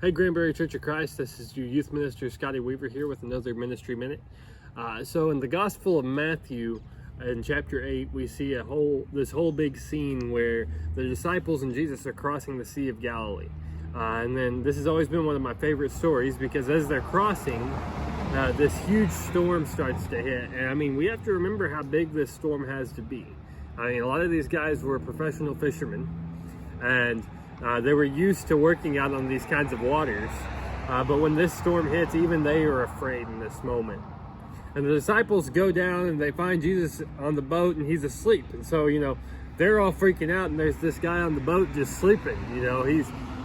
Hey, Granbury Church of Christ, this is your youth minister, Scotty Weaver, here with another Ministry Minute. So in the Gospel of Matthew, in chapter 8, we see this whole big scene where the disciples and Jesus are crossing the Sea of Galilee. And then this has always been one of my favorite stories because as they're crossing, this huge storm starts to hit. And I mean, we have to remember how big this storm has to be. I mean, a lot of these guys were professional fishermen, and they were used to working out on these kinds of waters, but when this storm hits, even they are afraid in this moment. And the disciples go down and they find Jesus on the boat and he's asleep. And so, they're all freaking out, and there's this guy on the boat just sleeping.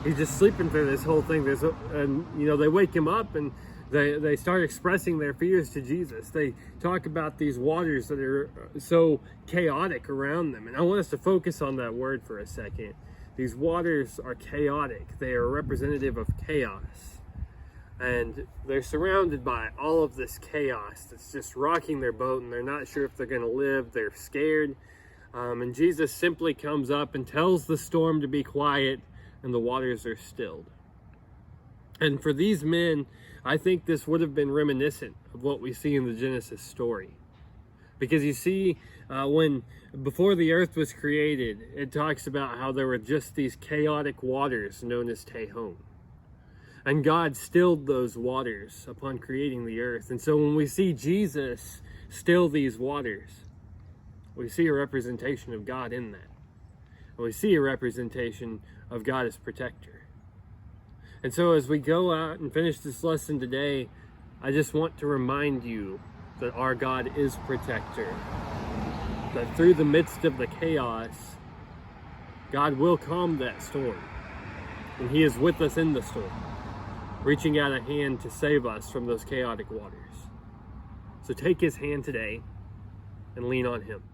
He's just sleeping through this whole thing. They wake him up and they start expressing their fears to Jesus. They talk about these waters that are so chaotic around them. And I want us to focus on that word for a second. These waters are chaotic. They are representative of chaos. And they're surrounded by all of this chaos that's just rocking their boat, and they're not sure if they're going to live. They're scared. And Jesus simply comes up and tells the storm to be quiet, and the waters are stilled. And for these men, I think this would have been reminiscent of what we see in the Genesis story. Because you see, before the earth was created, it talks about how there were just these chaotic waters known as Tehom. And God stilled those waters upon creating the earth. And so when we see Jesus still these waters, we see a representation of God in that. And we see a representation of God as protector. And so as we go out and finish this lesson today, I just want to remind you that our God is protector. That through the midst of the chaos, God will calm that storm. And He is with us in the storm, reaching out a hand to save us from those chaotic waters. So take His hand today and lean on Him.